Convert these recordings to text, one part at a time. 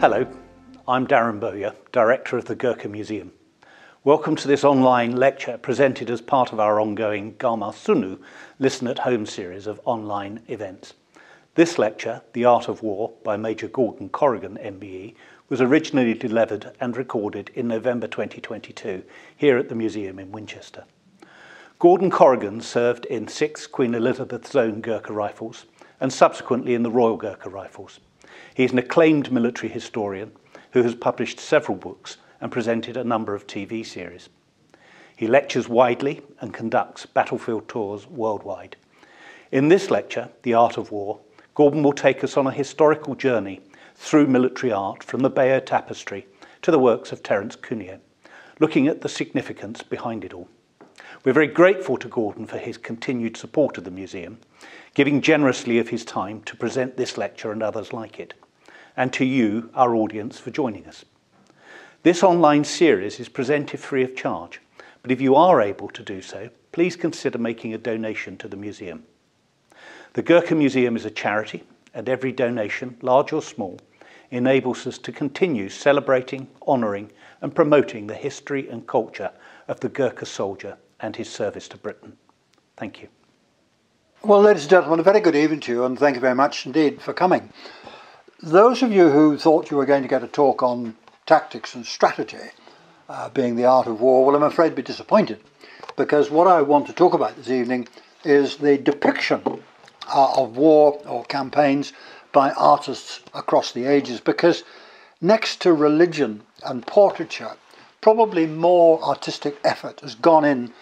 Hello, I'm Darren Bayeux, Director of the Gurkha Museum. Welcome to this online lecture presented as part of our ongoing Gama Sunu Listen at Home series of online events. This lecture, The Art of War by Major Gordon Corrigan, MBE, was originally delivered and recorded in November 2022 here at the museum in Winchester. Gordon Corrigan served in 6 Queen Elizabeth's Own Gurkha Rifles and subsequently in the Royal Gurkha Rifles. He is an acclaimed military historian who has published several books and presented a number of TV series. He lectures widely and conducts battlefield tours worldwide. In this lecture, The Art of War, Gordon will take us on a historical journey through military art from the Bayeux Tapestry to the works of Terence Cuneo, looking at the significance behind it all. We're very grateful to Gordon for his continued support of the museum, giving generously of his time to present this lecture and others like it, and to you, our audience, for joining us. This online series is presented free of charge, but if you are able to do so, please consider making a donation to the museum. The Gurkha Museum is a charity, and every donation, large or small, enables us to continue celebrating, honouring and promoting the history and culture of the Gurkha soldier and his service to Britain. Thank you. Well, ladies and gentlemen, a very good evening to you, and thank you very much indeed for coming. Those of you who thought you were going to get a talk on tactics and strategy, being the art of war, well, I'm afraid be disappointed, because what I want to talk about this evening is the depiction of war or campaigns by artists across the ages, because next to religion and portraiture, probably more artistic effort has gone in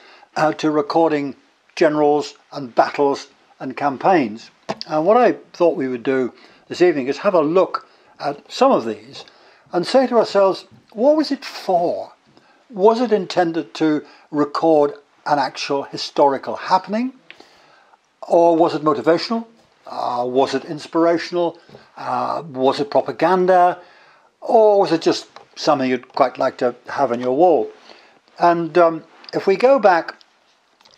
to recording generals and battles and campaigns. And what I thought we would do this evening is have a look at some of these and say to ourselves, what was it for? Was it intended to record an actual historical happening? Or was it motivational? Was it inspirational? Was it propaganda? Or was it just something you'd quite like to have on your wall? And if we go back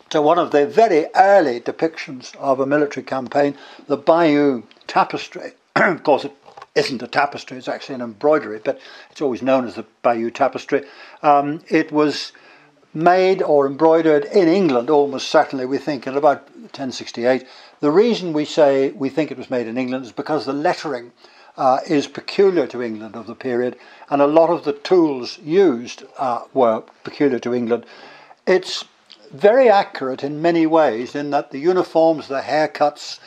to one of the very early depictions of a military campaign, the Bayeux Tapestry. Of course, it isn't a tapestry, it's actually an embroidery, but it's always known as the Bayeux Tapestry. It was made or embroidered in England, almost certainly, we think, in about 1068. The reason we say we think it was made in England is because the lettering is peculiar to England of the period, and a lot of the tools used were peculiar to England. It's very accurate in many ways, in that the uniforms, the haircuts,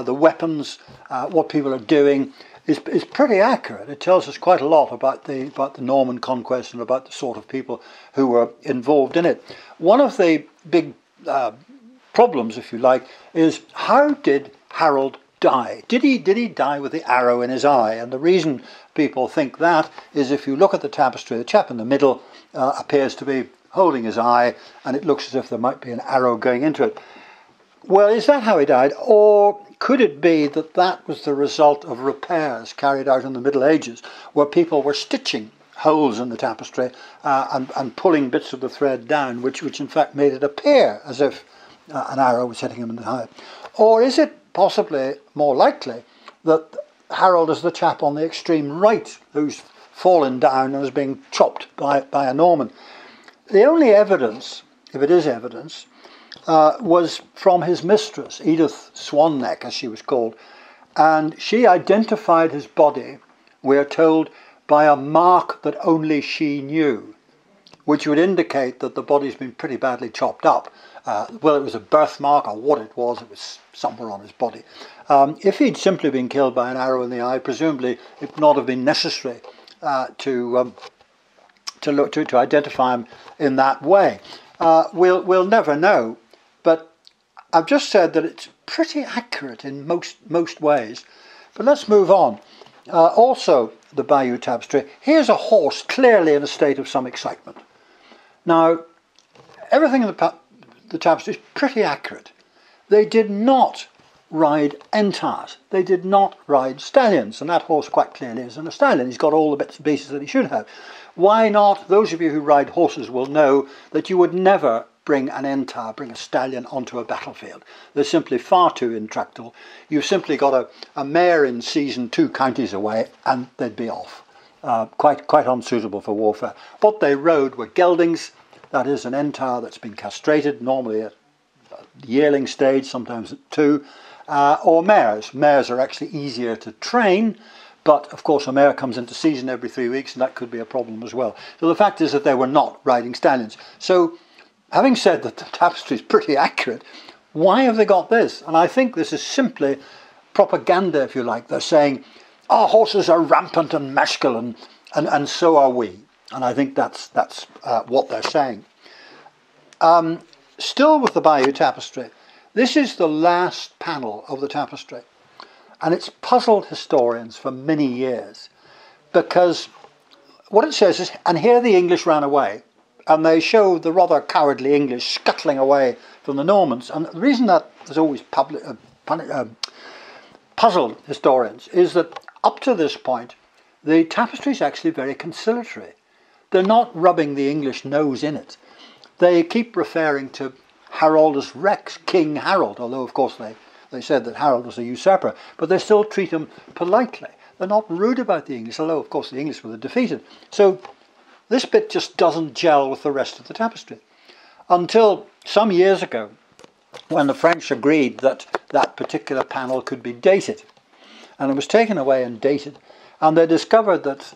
the weapons, what people are doing is pretty accurate. It tells us quite a lot about the Norman conquest and about the sort of people who were involved in it. One of the big problems, if you like, is how did Harold die? Did he die with the arrow in his eye? And the reason people think that is, if you look at the tapestry, the chap in the middle appears to be holding his eye, and it looks as if there might be an arrow going into it. Well, is that how he died? Or could it be that that was the result of repairs carried out in the Middle Ages, where people were stitching holes in the tapestry and pulling bits of the thread down, which in fact made it appear as if an arrow was hitting him in the eye? Or is it possibly more likely that Harold is the chap on the extreme right who's fallen down and is being chopped by a Norman? The only evidence, if it is evidence, was from his mistress, Edith Swanneck, as she was called, and she identified his body, we are told, by a mark that only she knew, which would indicate that the body's been pretty badly chopped up. Whether it was a birthmark or what it was somewhere on his body. If he'd simply been killed by an arrow in the eye, presumably it would not have been necessary to identify him in that way. We'll never know, but I've just said that it's pretty accurate in most ways. But let's move on. Also, the Bayeux Tapestry. Here's a horse clearly in a state of some excitement. Now, everything in the tapestry is pretty accurate. They did not ride entars. They did not ride stallions, and that horse quite clearly isn't a stallion. He's got all the bits and pieces that he should have. Why not? Those of you who ride horses will know that you would never bring an entar, bring a stallion onto a battlefield. They're simply far too intractable. You've simply got a mare in season 2 counties away and they'd be off. quite unsuitable for warfare. What they rode were geldings, that is an entire that's been castrated, normally at the yearling stage, sometimes at 2, or mares. Mares are actually easier to train, but of course a mare comes into season every 3 weeks, and that could be a problem as well. So the fact is that they were not riding stallions. So having said that the tapestry is pretty accurate, why have they got this? And I think this is simply propaganda, if you like. They're saying, our horses are rampant and masculine, and so are we. And I think that's what they're saying. Still with the Bayeux Tapestry, this is the last panel of the tapestry. And it's puzzled historians for many years, because what it says is, and here the English ran away, and they show the rather cowardly English scuttling away from the Normans. And the reason that has always puzzled historians is that up to this point, the tapestry is actually very conciliatory. They're not rubbing the English nose in it. They keep referring to Haroldus Rex, King Harold, although of course they said that Harold was a usurper, but they still treat him politely. They're not rude about the English, although of course the English were defeated. So this bit just doesn't gel with the rest of the tapestry. Until some years ago, when the French agreed that that particular panel could be dated. And it was taken away and dated. And they discovered that,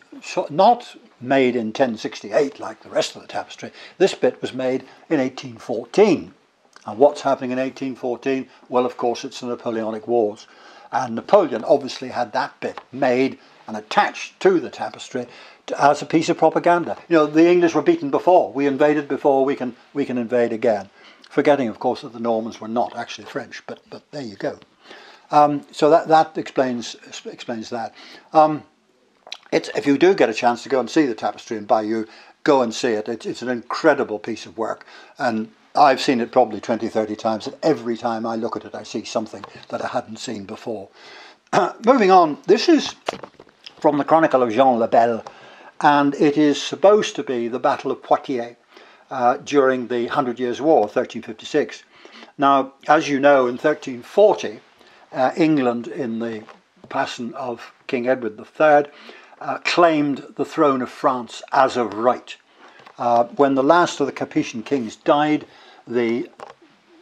not made in 1068 like the rest of the tapestry, this bit was made in 1814. And what's happening in 1814? Well, of course, it's the Napoleonic Wars. And Napoleon obviously had that bit made and attached to the tapestry as a piece of propaganda. You know, the English were beaten before. We invaded before, we can invade again. Forgetting, of course, that the Normans were not actually French, but there you go. So that explains that. If you do get a chance to go and see the tapestry in Bayeux, go and see it. It's an incredible piece of work, and I've seen it probably 20, 30 times, and every time I look at it I see something that I hadn't seen before. Moving on, this is from the Chronicle of Jean le Bel, and it is supposed to be the Battle of Poitiers during the 100 Years' War, 1356. Now, as you know, in 1340, England, in the person of King Edward III, claimed the throne of France as of right. When the last of the Capetian kings died, the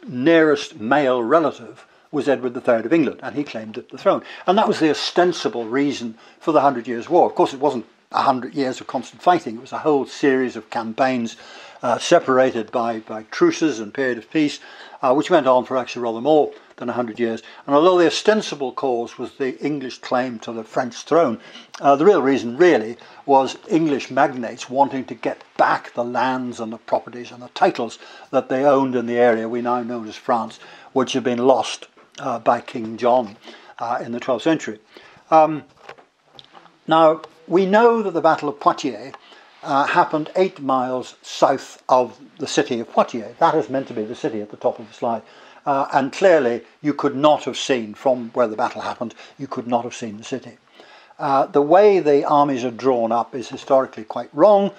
nearest male relative was Edward III of England, and he claimed the throne. And that was the ostensible reason for the 100 Years' War. Of course, it wasn't 100 years of constant fighting. It was a whole series of campaigns separated by truces and period of peace, which went on for actually rather more than 100 years. And although the ostensible cause was the English claim to the French throne, the real reason really was English magnates wanting to get back the lands and the properties and the titles that they owned in the area we now know as France, which had been lost by King John in the 12th century. Now, we know that the Battle of Poitiers happened 8 miles south of the city of Poitiers. That is meant to be the city at the top of the slide. And clearly you could not have seen, from where the battle happened, you could not have seen the city. The way the armies are drawn up is historically quite wrong.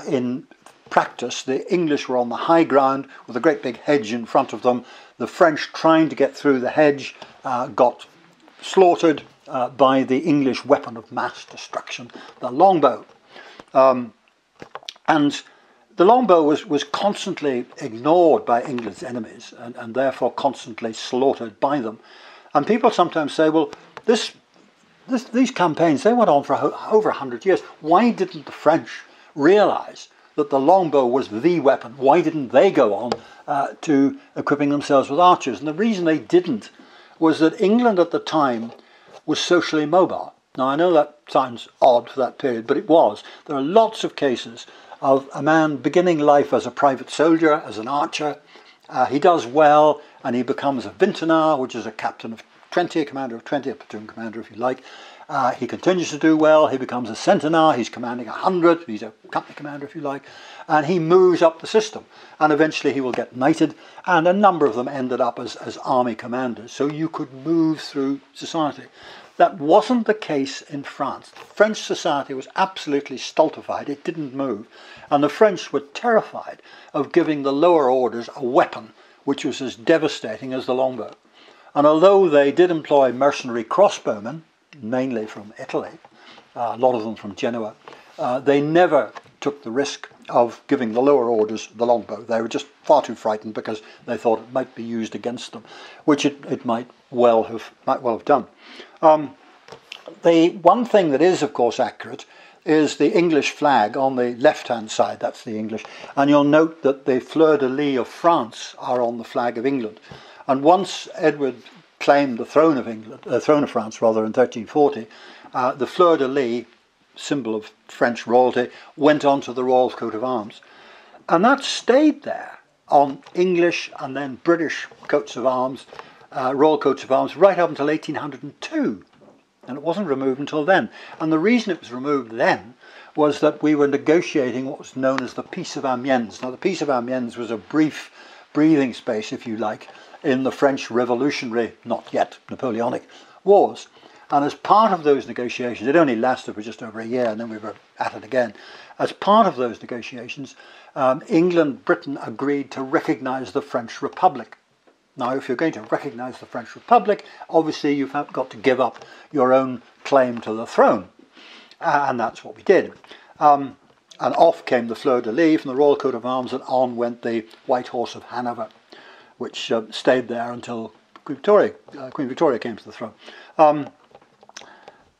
In practice, the English were on the high ground with a great big hedge in front of them. The French, trying to get through the hedge, got slaughtered by the English weapon of mass destruction, the longbow. And the longbow was constantly ignored by England's enemies and therefore constantly slaughtered by them. And people sometimes say, well, these campaigns, they went on for over 100 years. Why didn't the French realise that the longbow was the weapon? Why didn't they go on to equipping themselves with archers? And the reason they didn't was that England at the time was socially mobile. Now, I know that sounds odd for that period, but it was. There are lots of cases of a man beginning life as a private soldier, as an archer. He does well, and he becomes a vingtenar, which is a captain of 20, a commander of 20, a platoon commander, if you like. He continues to do well. He becomes a centenar. He's commanding 100. He's a company commander, if you like. And he moves up the system. And eventually he will get knighted. And a number of them ended up as army commanders. So you could move through society. That wasn't the case in France. French society was absolutely stultified. It didn't move. And the French were terrified of giving the lower orders a weapon which was as devastating as the longbow. And although they did employ mercenary crossbowmen, mainly from Italy, a lot of them from Genoa. They never took the risk of giving the lower orders the longbow. They were just far too frightened because they thought it might be used against them, which it might well have done. The one thing that is, of course, accurate is the English flag on the left-hand side. That's the English. And you'll note that the fleurs-de-lis of France are on the flag of England. And once Edward claimed the throne of France, rather, in 1340, the fleur-de-lis, symbol of French royalty, went on to the royal coat of arms. And that stayed there on English and then British coats of arms, royal coats of arms, right up until 1802. And it wasn't removed until then. And the reason it was removed then was that we were negotiating what was known as the Peace of Amiens. Now, the Peace of Amiens was a brief breathing space, if you like, in the French revolutionary, not yet Napoleonic, wars. And as part of those negotiations, it only lasted for just over a year, and then we were at it again. As part of those negotiations, England, Britain agreed to recognise the French Republic. Now, if you're going to recognise the French Republic, obviously you've got to give up your own claim to the throne. And that's what we did. And off came the fleur-de-lis from the Royal Coat of Arms, and on went the White Horse of Hanover, which stayed there until Queen Victoria came to the throne.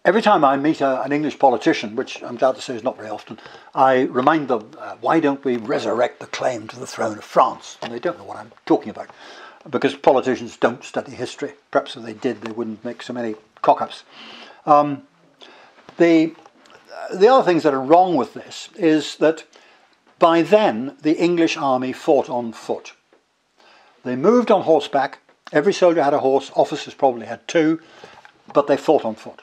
Every time I meet an English politician, which I'm glad to say is not very often, I remind them, why don't we resurrect the claim to the throne of France? And they don't know what I'm talking about, because politicians don't study history. Perhaps if they did, they wouldn't make so many cock-ups. The other things that are wrong with this is that by then the English army fought on foot. They moved on horseback. Every soldier had a horse. Officers probably had two, but they fought on foot.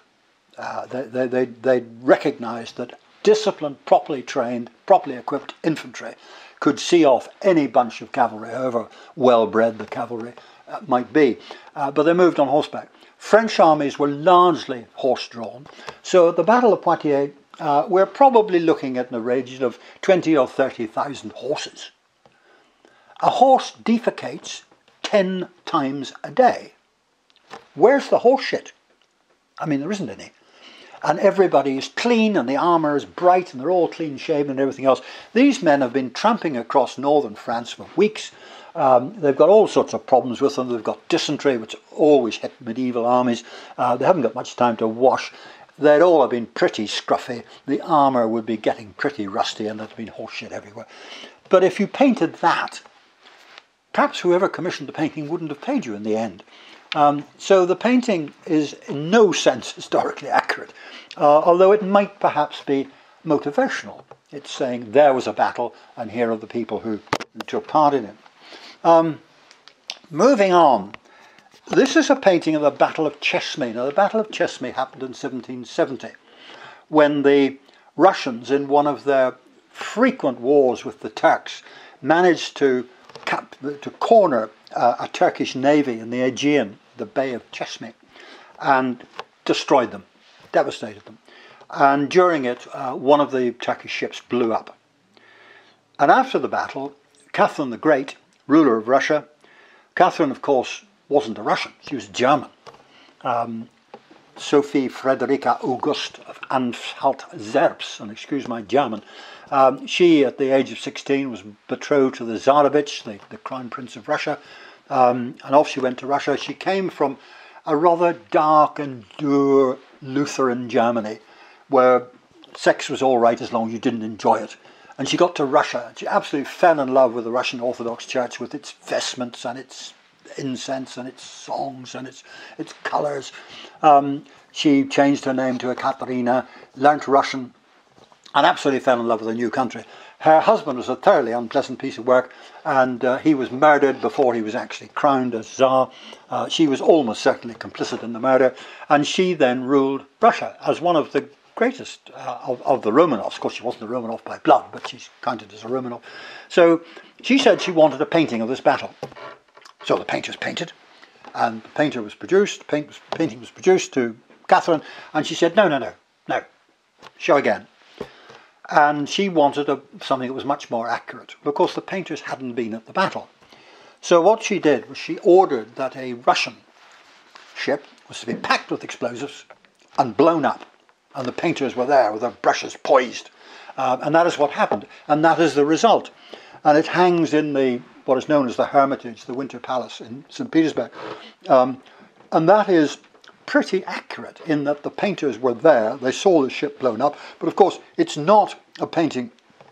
They recognised that disciplined, properly trained, properly equipped infantry could see off any bunch of cavalry, however well-bred the cavalry might be. But they moved on horseback. French armies were largely horse-drawn. So at the Battle of Poitiers, we're probably looking at a range of 20 or 30,000 horses. A horse defecates 10 times a day. Where's the horse shit? I mean, there isn't any. And everybody is clean, and the armour is bright, and they're all clean-shaven and everything else. These men have been tramping across northern France for weeks. They've got all sorts of problems with them. They've got dysentery, which always hit medieval armies. They haven't got much time to wash. They'd all have been pretty scruffy. The armour would be getting pretty rusty, and there's been horse shit everywhere. But if you painted that, perhaps whoever commissioned the painting wouldn't have paid you in the end. So the painting is in no sense historically accurate, although it might perhaps be motivational. It's saying there was a battle and here are the people who took part in it. Moving on, this is a painting of the Battle of Chesme. Now, the Battle of Chesme happened in 1770 when the Russians, in one of their frequent wars with the Turks, managed to corner a Turkish navy in the Aegean, the Bay of Chesme, and destroyed them, devastated them. And during it, one of the Turkish ships blew up. And after the battle, Catherine the Great, ruler of Russia, Catherine, of course, wasn't a Russian, she was German. Sophie Frederica August of Anhalt-Zerbst, and excuse my German, she, at the age of 16, was betrothed to the Tsarevich, the Crown Prince of Russia, and off she went to Russia. She came from a rather dark and dour Lutheran Germany, where sex was all right as long as you didn't enjoy it. And she got to Russia. She absolutely fell in love with the Russian Orthodox Church, with its vestments and its incense and its songs and its colours. She changed her name to Ekaterina, learnt Russian, and absolutely fell in love with the new country. Her husband was a thoroughly unpleasant piece of work, and he was murdered before he was actually crowned as Tsar. She was almost certainly complicit in the murder, and she then ruled Russia as one of the greatest of the Romanovs. Of course, she wasn't a Romanov by blood, but she's counted as a Romanov. So she said she wanted a painting of this battle. So the painters painted, and the painting was produced to Catherine, and she said, no, show again. And she wanted something that was much more accurate. But of course, the painters hadn't been at the battle. So what she did was she ordered that a Russian ship was to be packed with explosives and blown up. and the painters were there with their brushes poised. And that is what happened, and that is the result. And it hangs in what is known as the Hermitage, the Winter Palace in St. Petersburg. And that is pretty accurate in that the painters were there, they saw the ship blown up, but of course it's not a painting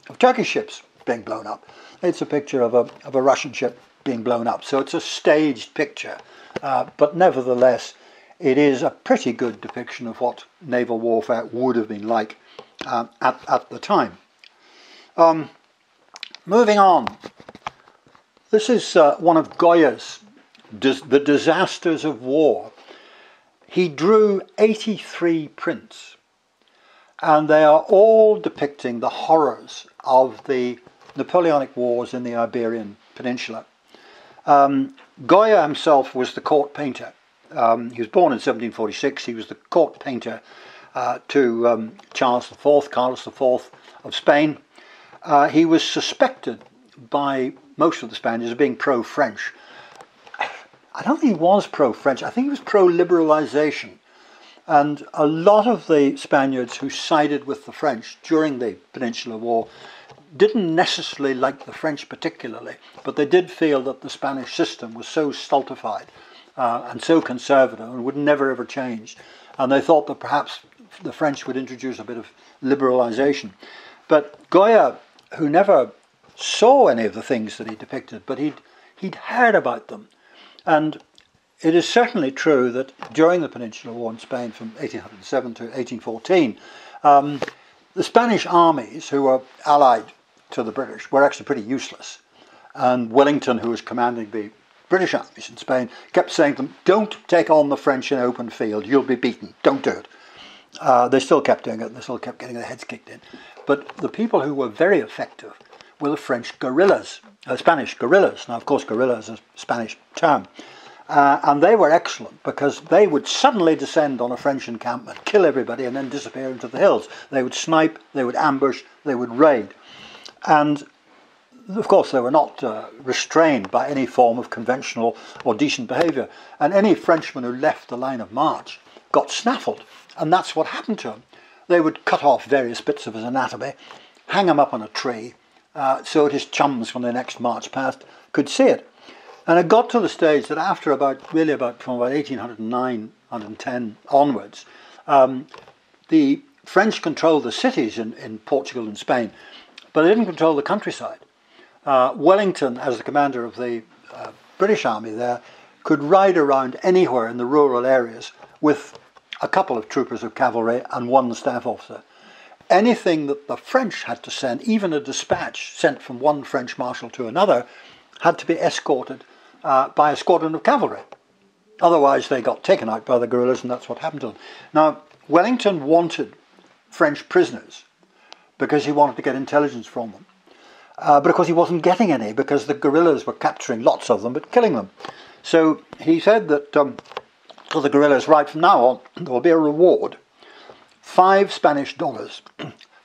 of Turkish ships being blown up. It's a picture of a Russian ship being blown up. So it's a staged picture, but nevertheless it is a pretty good depiction of what naval warfare would have been like at the time. Moving on, this is one of Goya's The Disasters of War. He drew 83 prints, and they are all depicting the horrors of the Napoleonic Wars in the Iberian Peninsula. Goya himself was the court painter. He was born in 1746. He was the court painter to Charles IV, Carlos IV of Spain. He was suspected by most of the Spaniards of being pro-French. I don't think he was pro-French. I think he was pro-liberalisation. And a lot of the Spaniards who sided with the French during the Peninsular War didn't necessarily like the French particularly, but they did feel that the Spanish system was so stultified and so conservative and would never ever change. And they thought that perhaps the French would introduce a bit of liberalisation. But Goya, who never saw any of the things that he depicted, but he'd heard about them. And it is certainly true that during the Peninsular War in Spain from 1807 to 1814, the Spanish armies who were allied to the British were actually pretty useless. And Wellington, who was commanding the British armies in Spain, kept saying to them, don't take on the French in open field, you'll be beaten, don't do it. They still kept doing it, and they still kept getting their heads kicked in. But the people who were very effective were the French guerrillas, Spanish guerrillas. Now, of course, guerrilla is a Spanish term. And they were excellent because they would suddenly descend on a French encampment, kill everybody, and then disappear into the hills. They would snipe, they would ambush, they would raid. And, of course, they were not restrained by any form of conventional or decent behaviour. And any Frenchman who left the line of march got snaffled. And that's what happened to him. They would cut off various bits of his anatomy, hang him up on a tree, so that his chums, when they next marched past, could see it. And it got to the stage that after from about 1809, 1810 onwards, the French controlled the cities in Portugal and Spain, but they didn't control the countryside. Wellington, as the commander of the British army there, could ride around anywhere in the rural areas with a couple of troopers of cavalry and one staff officer. Anything that the French had to send, even a dispatch sent from one French marshal to another, had to be escorted by a squadron of cavalry. Otherwise they got taken out by the guerrillas, and that's what happened to them. Now, Wellington wanted French prisoners because he wanted to get intelligence from them. But of course he wasn't getting any because the guerrillas were capturing lots of them but killing them. So he said that to the guerrillas, right from now on, there will be a reward, $5 Spanish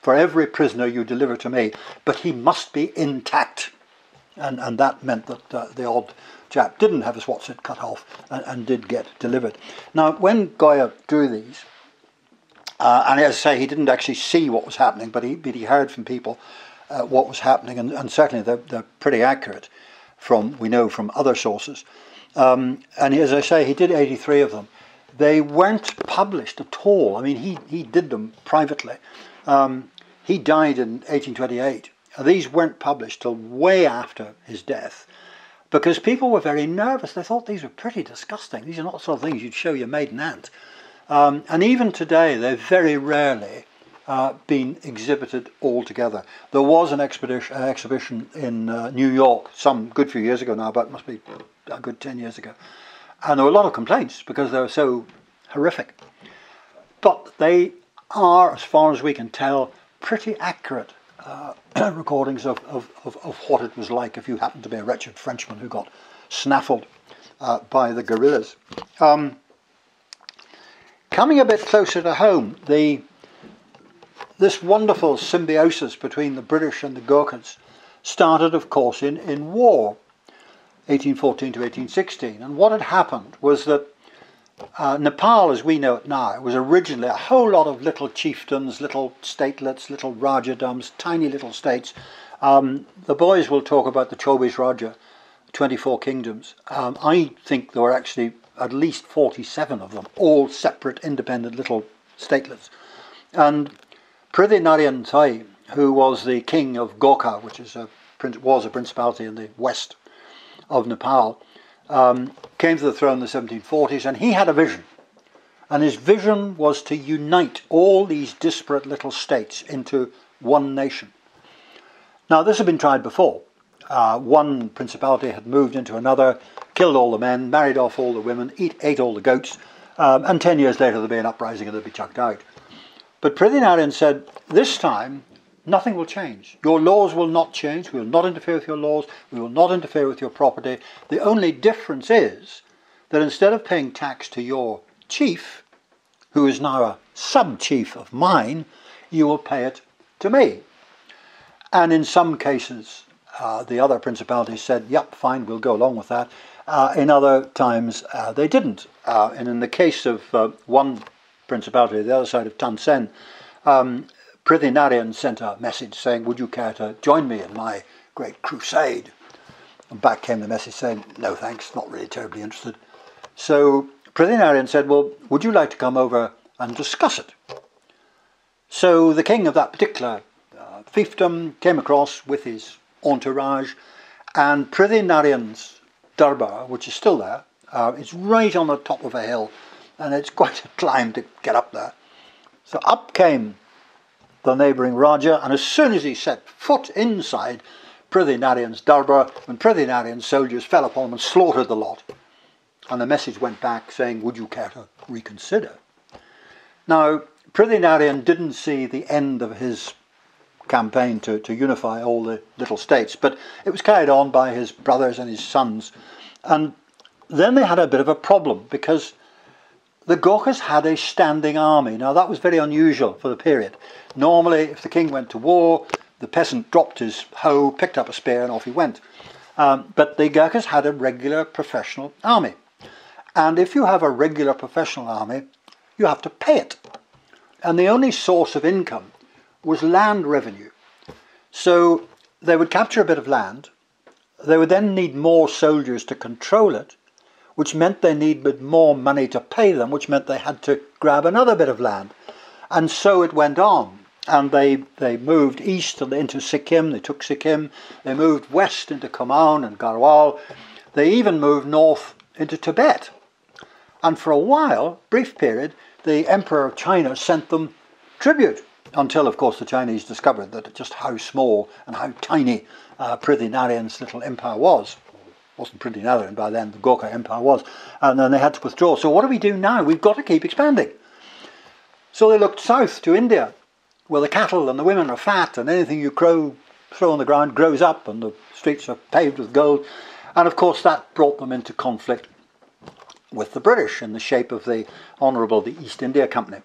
for every prisoner you deliver to me, but he must be intact. And that meant that the odd chap didn't have his what's-it cut off and did get delivered. Now, when Goya drew these, and as I say, he didn't actually see what was happening, but he heard from people what was happening, and certainly they're pretty accurate, we know from other sources. And as I say, he did 83 of them. They weren't published at all. I mean, he did them privately. He died in 1828. These weren't published till way after his death because people were very nervous. They thought these were pretty disgusting. These are not the sort of things you'd show your maiden aunt. And even today, they've very rarely been exhibited altogether. There was an exhibition in New York some good few years ago now, but it must be a good 10 years ago. And there were a lot of complaints because they were so horrific. But they are, as far as we can tell, pretty accurate recordings of what it was like if you happened to be a wretched Frenchman who got snaffled by the guerrillas. Coming a bit closer to home, this wonderful symbiosis between the British and the Gurkhas started, of course, in war, 1814 to 1816. And what had happened was that Nepal, as we know it now, was originally a whole lot of little chiefdoms, little statelets, little rajadams, tiny little states. The boys will talk about the Chobis Raja, 24 kingdoms. I think there were actually at least 47 of them, all separate, independent little statelets. And Prithvi Narayan Thai, who was the king of Gorkha, which was a principality in the west of Nepal, came to the throne in the 1740s, and he had a vision. And his vision was to unite all these disparate little states into one nation. Now, this had been tried before. One principality had moved into another, killed all the men, married off all the women, ate all the goats, and 10 years later there'd be an uprising and they'd be chucked out. But Prithvi Narayan said, this time nothing will change. Your laws will not change. We will not interfere with your laws. We will not interfere with your property. The only difference is that instead of paying tax to your chief, who is now a sub-chief of mine, you will pay it to me. And in some cases, the other principalities said, yep, fine, we'll go along with that. In other times, they didn't. And in the case of one principality, the other side of Tan Sen, Prithvi Narayan sent a message saying, would you care to join me in my great crusade? And back came the message saying, no thanks, not really terribly interested. So Prithvi Narayan said, well, would you like to come over and discuss it? So the king of that particular fiefdom came across with his entourage, and Prithvi Narayan's darbar, which is still there, it's right on the top of a hill, and it's quite a climb to get up there. So up came the neighbouring Raja, and as soon as he set foot inside Prithvi Narayan's darbar, when Prithvi Narayan's soldiers fell upon him and slaughtered the lot. And the message went back saying, would you care to reconsider? Now, Prithvi Narayan didn't see the end of his campaign to unify all the little states, but it was carried on by his brothers and his sons. And then they had a bit of a problem, because the Gorkhas had a standing army. Now, that was very unusual for the period. Normally, if the king went to war, the peasant dropped his hoe, picked up a spear, and off he went. But the Gurkhas had a regular professional army. And if you have a regular professional army, you have to pay it. And the only source of income was land revenue. So they would capture a bit of land. They would then need more soldiers to control it, which meant they needed more money to pay them, which meant they had to grab another bit of land. And so it went on. And they moved east into Sikkim, they took Sikkim, they moved west into Kumaon and Garhwal, they even moved north into Tibet. And for a while, brief period, the Emperor of China sent them tribute, until of course the Chinese discovered that just how small and how tiny Prithvi Narayan's little empire was. It wasn't Prithvi Narayan by then, the Gorkha Empire was, and then they had to withdraw. So what do we do now? We've got to keep expanding. So they looked south to India, where the cattle and the women are fat, and anything you throw on the ground grows up, and the streets are paved with gold. And of course that brought them into conflict with the British in the shape of the East India Company.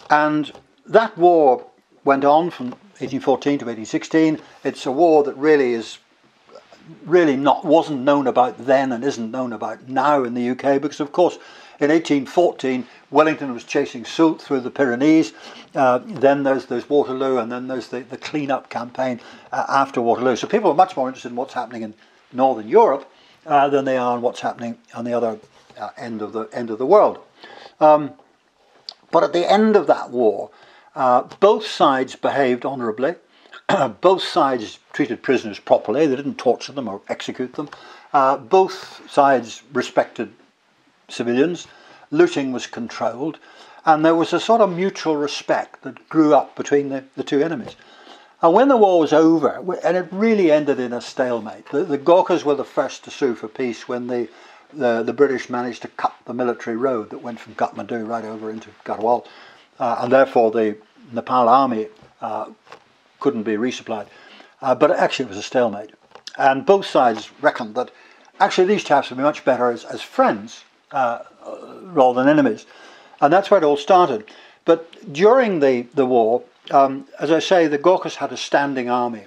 And that war went on from 1814 to 1816. It's a war that wasn't known about then and isn't known about now in the UK, because of course in 1814 Wellington was chasing Soult through the Pyrenees. Then there's Waterloo, and then there's the clean-up campaign after Waterloo. So people are much more interested in what's happening in Northern Europe than they are in what's happening on the other end of the world. But at the end of that war, both sides behaved honourably. Both sides treated prisoners properly. They didn't torture them or execute them. Both sides respected civilians. Looting was controlled. And there was a sort of mutual respect that grew up between the two enemies. And when the war was over, and it really ended in a stalemate, the Gorkhas were the first to sue for peace when the British managed to cut the military road that went from Kathmandu right over into Garhwal. And therefore the Nepal army couldn't be resupplied. But actually it was a stalemate. And both sides reckoned that actually these chaps would be much better as friends rather than enemies. And that's where it all started. But during the war, as I say, the Gorkhas had a standing army,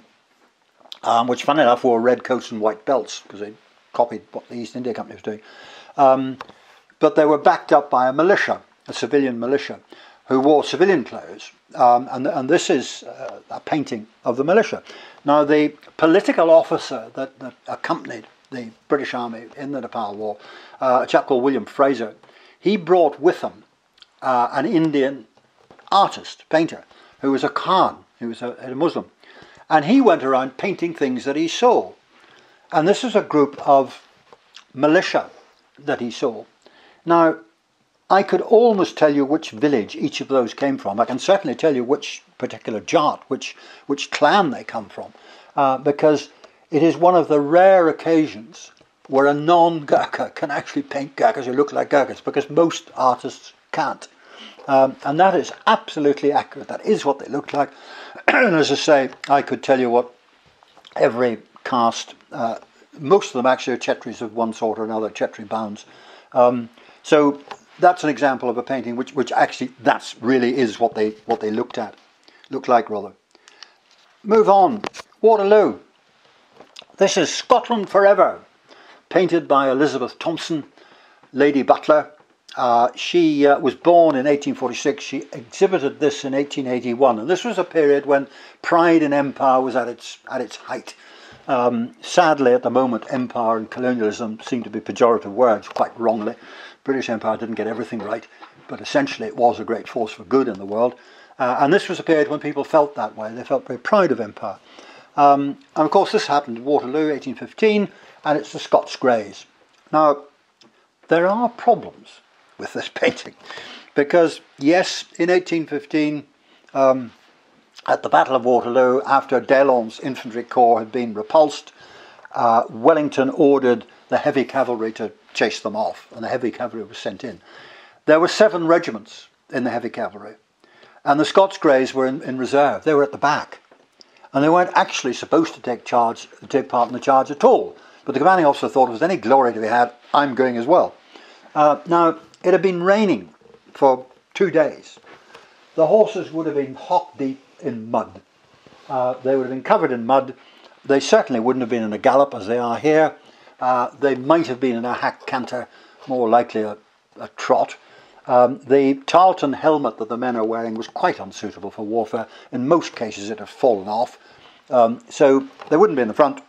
which, funny enough, wore red coats and white belts, because they copied what the East India Company was doing. but they were backed up by a militia, a civilian militia, who wore civilian clothes. And this is a painting of the militia. Now, the political officer that accompanied the British Army in the Nepal War, a chap called William Fraser, he brought with him an Indian artist, painter, who was a Khan, who was a Muslim. And he went around painting things that he saw. And this is a group of militia that he saw. Now, I could almost tell you which village each of those came from. I can certainly tell you which particular Jat, which clan they come from, because it is one of the rare occasions where a non-Gurkha can actually paint Gurkhas who look like Gurkhas, because most artists can't. And that is absolutely accurate. That is what they looked like. And as I say, I could tell you what every caste, most of them actually are Chetris of one sort or another, Chetri bounds. So that's an example of a painting which actually that's really is what they looked like rather. Move on. Waterloo. This is Scotland Forever, painted by Elizabeth Thompson, Lady Butler. She was born in 1846. She exhibited this in 1881, and this was a period when pride in empire was at its height. Sadly, at the moment, empire and colonialism seem to be pejorative words, quite wrongly. British Empire didn't get everything right, but essentially it was a great force for good in the world. And this was a period when people felt that way. They felt very proud of empire. And of course, this happened at Waterloo, 1815, and it's the Scots Greys. Now, there are problems with this painting, because yes, in 1815, at the Battle of Waterloo, after Delon's infantry corps had been repulsed, Wellington ordered the heavy cavalry to chase them off, and the heavy cavalry was sent in. There were 7 regiments in the heavy cavalry, and the Scots Greys were in reserve. They were at the back, and they weren't actually supposed to take part in the charge at all. But the commanding officer thought if there was any glory to be had, I'm going as well. Now, it had been raining for 2 days. The horses would have been hock deep in mud. They would have been covered in mud. They certainly wouldn't have been in a gallop as they are here. They might have been in a hack canter, more likely a trot. The tarleton helmet that the men are wearing was quite unsuitable for warfare. In most cases it had fallen off. So they wouldn't be in the front.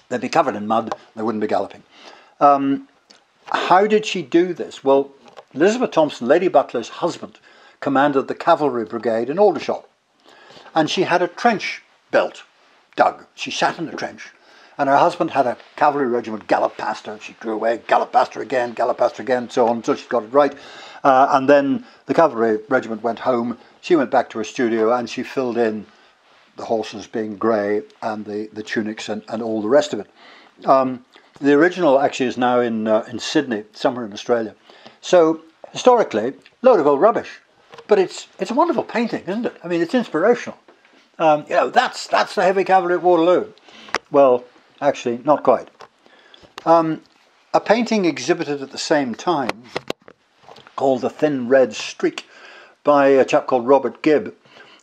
They'd be covered in mud. They wouldn't be galloping. How did she do this? Well, Elizabeth Thompson, Lady Butler's husband, commanded the cavalry brigade in Aldershot. And she had a trench built, dug. She sat in the trench. And her husband had a cavalry regiment gallop past her. She drew away, gallop past her again, so on, until she got it right. And then the cavalry regiment went home. She went back to her studio and she filled in the horses being grey and the tunics and all the rest of it. The original actually is now in Sydney, somewhere in Australia. So historically, load of old rubbish. But it's a wonderful painting, isn't it? I mean, it's inspirational. That's the heavy cavalry at Waterloo. Well, actually, not quite. A painting exhibited at the same time, called The Thin Red Streak, by a chap called Robert Gibb.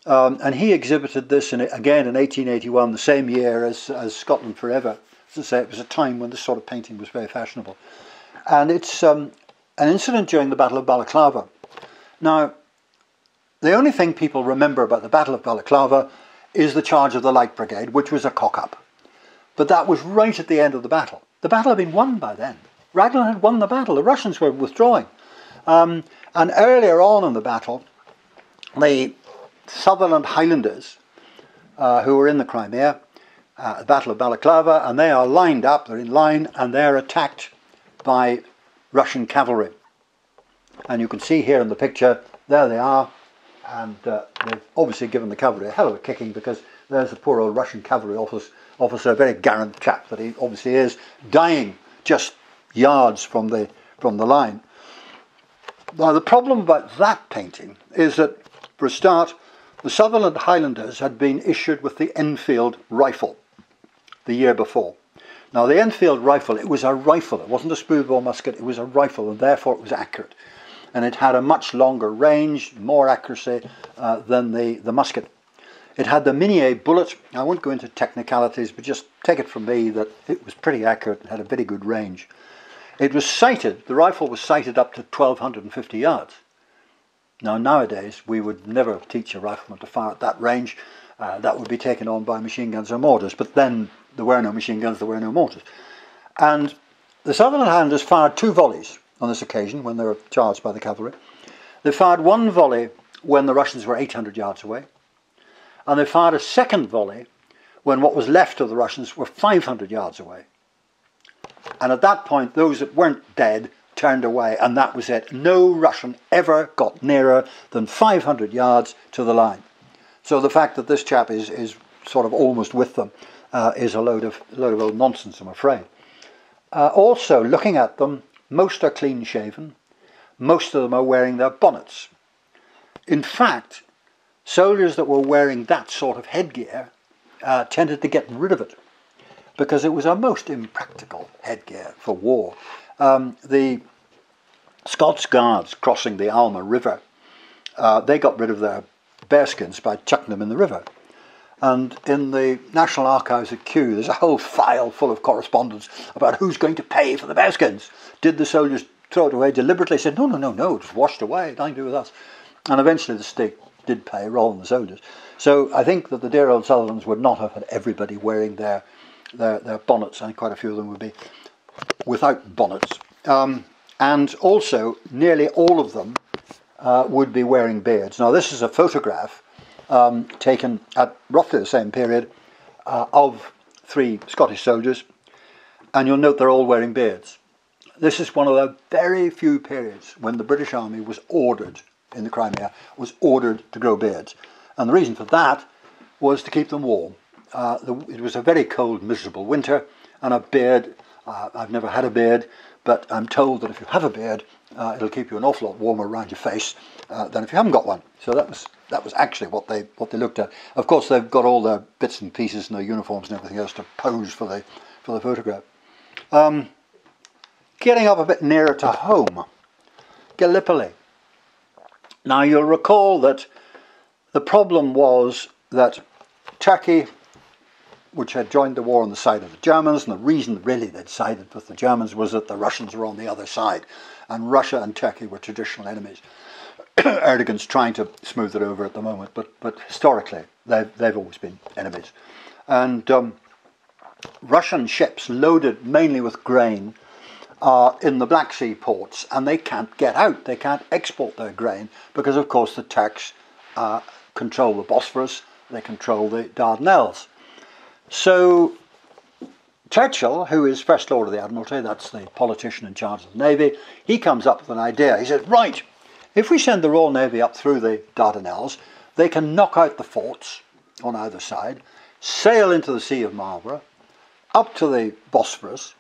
And he exhibited this again in 1881, the same year as Scotland Forever. As I say, it was a time when this sort of painting was very fashionable. And it's an incident during the Battle of Balaclava. Now, the only thing people remember about the Battle of Balaclava is the charge of the Light Brigade, which was a cock-up. But that was right at the end of the battle. The battle had been won by then. Raglan had won the battle. The Russians were withdrawing. And earlier on in the battle, the Sutherland Highlanders, who were in the Crimea, the Battle of Balaclava, and they are lined up, they're in line, and they're attacked by Russian cavalry. And you can see here in the picture, there they are, and they've obviously given the cavalry a hell of a kicking, because there's the poor old Russian cavalry officer, a very gallant chap that he obviously is, dying just yards from the line. Now the problem about that painting is that, for a start, the Sutherland Highlanders had been issued with the Enfield rifle the year before. Now the Enfield rifle, it was a rifle, it wasn't a smoothbore musket, it was a rifle, and therefore it was accurate. And it had a much longer range, more accuracy than the musket. It had the Minier bullet. I won't go into technicalities, but just take it from me that it was pretty accurate and had a very good range. It was sighted, the rifle was sighted up to 1,250 yards. Now, nowadays, we would never teach a rifleman to fire at that range. That would be taken on by machine guns or mortars, but then there were no machine guns, there were no mortars. And the Sutherland Highlanders fired 2 volleys on this occasion when they were charged by the cavalry. They fired 1 volley when the Russians were 800 yards away, and they fired a second volley when what was left of the Russians were 500 yards away. And at that point, those that weren't dead turned away, and that was it. No Russian ever got nearer than 500 yards to the line. So the fact that this chap is sort of almost with them is a load of old nonsense, I'm afraid. Also, looking at them, most are clean shaven. Most of them are wearing their bonnets. In fact, soldiers that were wearing that sort of headgear tended to get rid of it, because it was a most impractical headgear for war. The Scots Guards crossing the Alma River, they got rid of their bearskins by chucking them in the river. And in the National Archives at Kew, there's a whole file full of correspondence about who's going to pay for the bearskins. Did the soldiers throw it away deliberately? Said, no, it was washed away, nothing to do with us. And eventually the state did pay rather than the soldiers. So I think that the dear old Sutherlands would not have had everybody wearing their bonnets, and quite a few of them would be without bonnets. And also, nearly all of them would be wearing beards. Now, this is a photograph taken at roughly the same period of 3 Scottish soldiers, and you'll note they're all wearing beards. This is one of the very few periods when the British Army was ordered, in the Crimea, was ordered to grow beards. And the reason for that was to keep them warm. It was a very cold, miserable winter, and a beard, I've never had a beard, but I'm told that if you have a beard, it'll keep you an awful lot warmer around your face than if you haven't got one. So that was actually what they looked at. Of course, they've got all their bits and pieces and their uniforms and everything else to pose for the photograph. Getting up a bit nearer to home, Gallipoli. Now, you'll recall that the problem was that Turkey, which had joined the war on the side of the Germans, and the reason really they'd sided with the Germans was that the Russians were on the other side, and Russia and Turkey were traditional enemies. Erdogan's trying to smooth it over at the moment, but historically they've always been enemies. And Russian ships loaded mainly with grain are in the Black Sea ports, and they can't get out, they can't export their grain, because of course the Turks control the Bosphorus, they control the Dardanelles. So Churchill, who is First Lord of the Admiralty, that's the politician in charge of the Navy, he comes up with an idea. He said, right, if we send the Royal Navy up through the Dardanelles, they can knock out the forts on either side, sail into the Sea of Marlborough, up to the Bosphorus,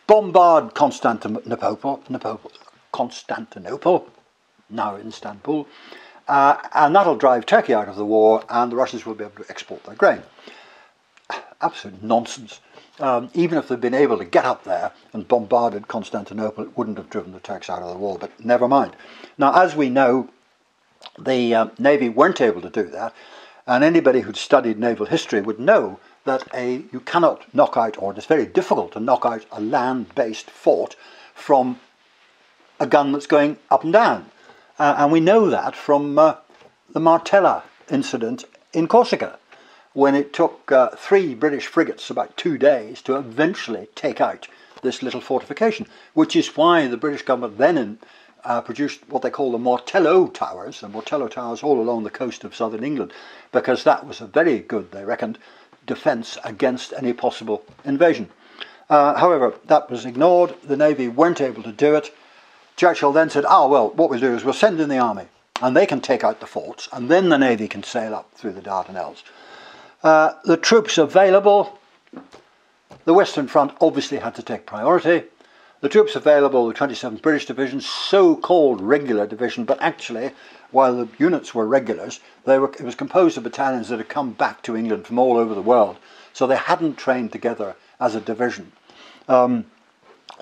bombard Constantinople, now Istanbul, and that'll drive Turkey out of the war, and the Russians will be able to export their grain. Absolute nonsense. Even if they'd been able to get up there and bombarded Constantinople, it wouldn't have driven the Turks out of the war, but never mind. Now, as we know, the Navy weren't able to do that, and anybody who'd studied naval history would know that you cannot knock out, or it's very difficult to knock out a land-based fort from a gun that's going up and down. And we know that from the Martella incident in Corsica, when it took 3 British frigates about 2 days to eventually take out this little fortification, which is why the British government then produced what they call the Mortello Towers, the Mortello Towers all along the coast of southern England, because that was a very good, they reckoned, defence against any possible invasion. However, that was ignored. The Navy weren't able to do it. Churchill then said, well, what we'll do is we'll send in the army, and they can take out the forts, and then the Navy can sail up through the Dardanelles. The troops available, the Western Front obviously had to take priority. The troops available, the 27th British Division, so-called regular division, but actually, while the units were regulars, it was composed of battalions that had come back to England from all over the world, so they hadn't trained together as a division. The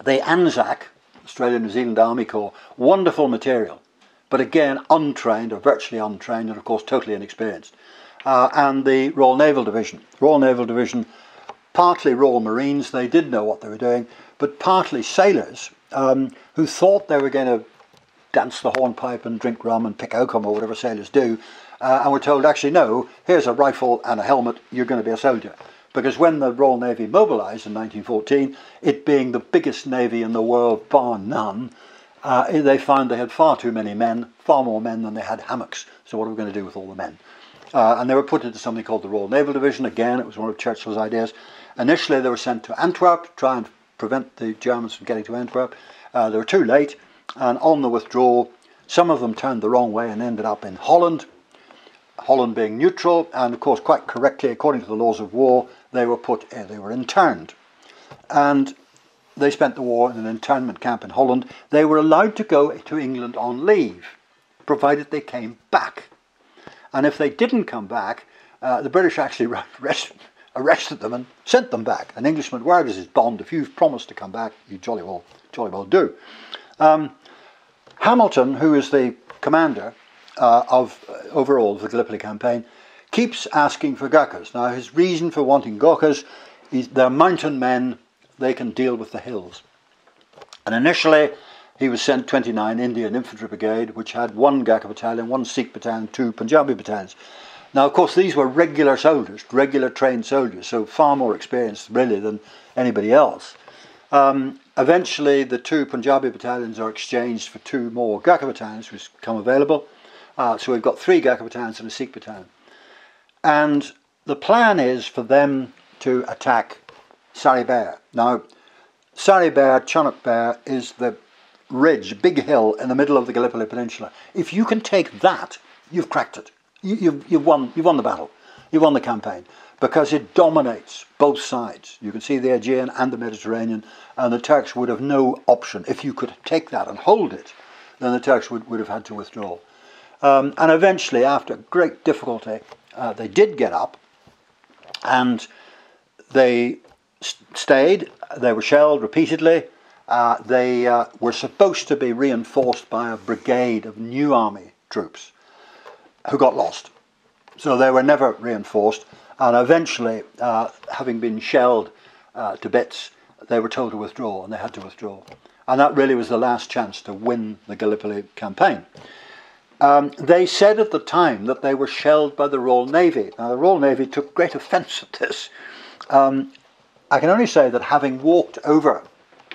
ANZAC, Australian New Zealand Army Corps, wonderful material, but again untrained or virtually untrained, and of course totally inexperienced. And the Royal Naval Division, partly Royal Marines, they did know what they were doing, but partly sailors who thought they were going to dance the hornpipe and drink rum and pick oakum or whatever sailors do, and were told, actually, no, here's a rifle and a helmet, you're going to be a soldier. Because when the Royal Navy mobilised in 1914, it being the biggest navy in the world, bar none, they found they had far too many men, far more men than they had hammocks. So what are we going to do with all the men? And they were put into something called the Royal Naval Division. Again, it was one of Churchill's ideas. Initially, they were sent to Antwerp to try and prevent the Germans from getting to Antwerp. They were too late, and on the withdrawal, some of them turned the wrong way and ended up in Holland. Holland being neutral, and of course, quite correctly, according to the laws of war, they were interned. And they spent the war in an internment camp in Holland. They were allowed to go to England on leave, provided they came back. And if they didn't come back, the British actually arrested them and sent them back. An Englishman, where does his bond? If you've promised to come back, you jolly well do. Hamilton, who is the commander overall of the Gallipoli campaign, keeps asking for Gurkhas. Now, his reason for wanting Gurkhas is they're mountain men, they can deal with the hills. And initially, he was sent 29 Indian Infantry Brigade, which had 1 Gurkha battalion, 1 Sikh battalion, 2 Punjabi battalions. Now, of course, these were regular soldiers, regular trained soldiers, so far more experienced, really, than anybody else. Eventually, the 2 Punjabi battalions are exchanged for 2 more Gurkha battalions, which come available. So we've got 3 Gurkha battalions and a Sikh battalion. And the plan is for them to attack Sari-Bair. Now, Sari-Bair, Chunuk-Bair is the ridge, big hill in the middle of the Gallipoli Peninsula. If you can take that, you've cracked it. You've won the battle. You've won the campaign, because it dominates both sides. You can see the Aegean and the Mediterranean, and the Turks would have no option. If you could take that and hold it, then the Turks would have had to withdraw. And eventually, after great difficulty, they did get up, and they stayed. They were shelled repeatedly. They were supposed to be reinforced by a brigade of new army troops who got lost. So they were never reinforced, and eventually, having been shelled to bits, they were told to withdraw, and they had to withdraw. And that really was the last chance to win the Gallipoli campaign. They said at the time that they were shelled by the Royal Navy. Now, the Royal Navy took great offence at this. I can only say that having walked over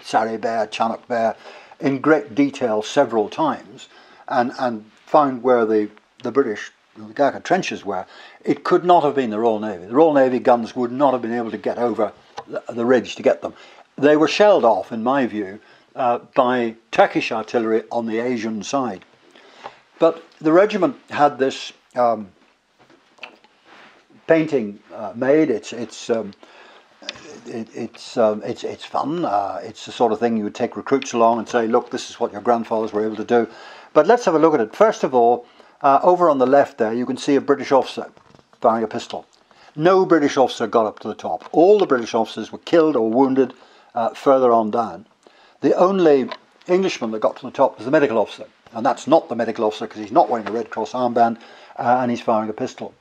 Sari-Bair, Chunuk-Bair in great detail several times, and found where the British, the Gurkha trenches were, it could not have been the Royal Navy. The Royal Navy guns would not have been able to get over the ridge to get them. They were shelled off, in my view, by Turkish artillery on the Asian side. But the regiment had this painting made. It's fun. It's the sort of thing you would take recruits along and say, look, this is what your grandfathers were able to do. But let's have a look at it. First of all, over on the left there, you can see a British officer firing a pistol. No British officer got up to the top. All the British officers were killed or wounded further on down. The only Englishman that got to the top was the medical officer. And that's not the medical officer, because he's not wearing a Red Cross armband, and he's firing a pistol.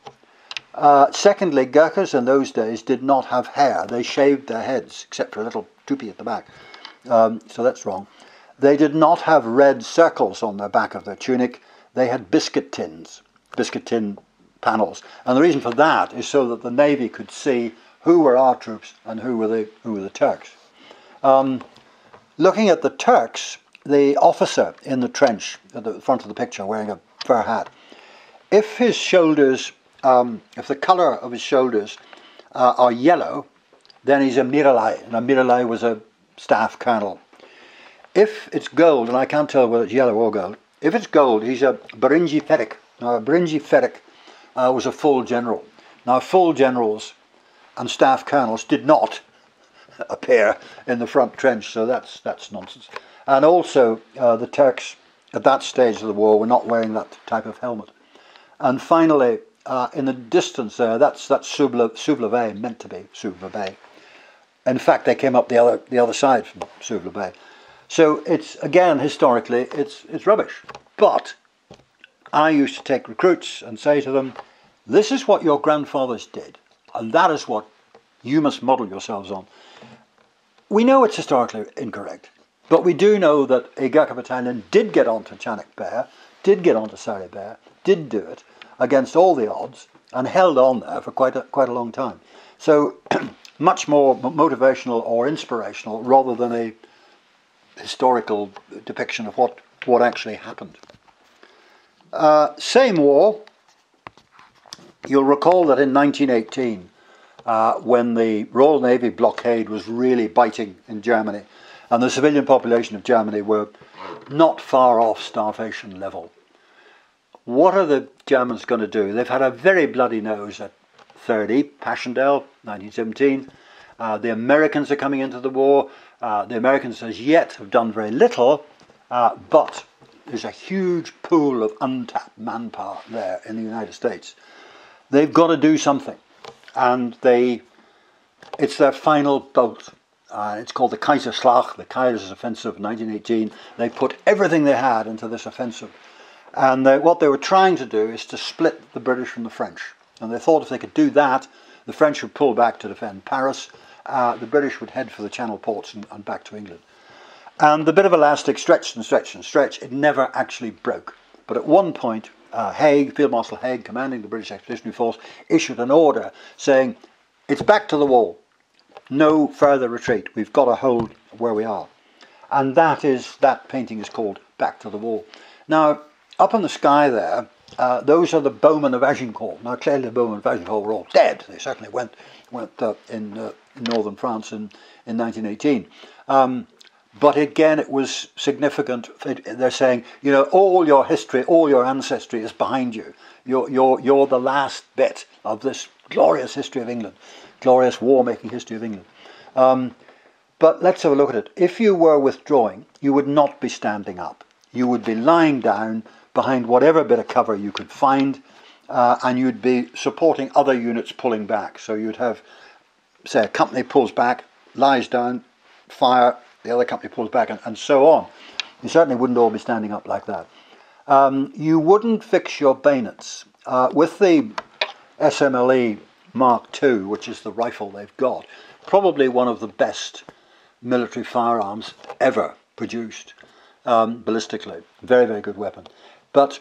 Secondly, Gurkhas in those days did not have hair. They shaved their heads, except for a little toupee at the back. So that's wrong. They did not have red circles on the back of their tunic. They had biscuit tin panels. And the reason for that is so that the Navy could see who were our troops and who were the Turks. Looking at the Turks, the officer in the trench at the front of the picture wearing a fur hat, if his shoulders, if the colour of his shoulders are yellow, then he's a Miralai, and a Miralai was a staff colonel. If it's gold, and I can't tell whether it's yellow or gold, if it's gold, he's a Birinci Ferik. Now, a Birinci Ferik was a full general. Now, full generals and staff colonels did not appear in the front trench, so that's nonsense. And also, the Turks at that stage of the war were not wearing that type of helmet. And finally, in the distance there, that's Suvla Bay, meant to be Suvla Bay. In fact, they came up the other side from Suvla Bay. So it's, again, historically, it's rubbish. But I used to take recruits and say to them, this is what your grandfathers did, and that is what you must model yourselves on. We know it's historically incorrect, but we do know that a Gurkha battalion did get onto Chanak Bair, did get onto Sari Bair, did do it against all the odds, and held on there for quite a long time. So much more motivational or inspirational rather than a historical depiction of what actually happened. Same war. You'll recall that in 1918, when the Royal Navy blockade was really biting in Germany, and the civilian population of Germany were not far off starvation level. What are the Germans going to do? They've had a very bloody nose at 30, Passchendaele, 1917. The Americans are coming into the war. The Americans as yet have done very little, but there's a huge pool of untapped manpower there in the United States. They've got to do something, and it's their final bolt. It's called the Kaiserschlag, the Kaiser's Offensive, 1918. They put everything they had into this offensive. And what they were trying to do is to split the British from the French. And they thought if they could do that, the French would pull back to defend Paris, the British would head for the Channel ports and back to England. And the bit of elastic stretched and stretched and stretched. It never actually broke. But at one point, Field Marshal Haig, commanding the British Expeditionary Force, issued an order saying, it's back to the wall. No further retreat. We've got to hold where we are. And that painting is called Back to the Wall. Now, up in the sky there, those are the bowmen of Agincourt. Now, clearly the bowmen of Agincourt were all dead. They certainly went in northern France in 1918. But again, it was significant. They're saying, all your history, all your ancestry is behind you. You're the last bit of this glorious history of England, glorious war-making history of England. But let's have a look at it. If you were withdrawing, you would not be standing up. You would be lying down behind whatever bit of cover you could find, and you'd be supporting other units pulling back. So you'd have, say, a company pulls back, lies down, fire, the other company pulls back, and so on. You certainly wouldn't all be standing up like that. You wouldn't fix your bayonets. With the SMLE Mark II, which is the rifle they've got, probably one of the best military firearms ever produced, ballistically. Very, very good weapon. But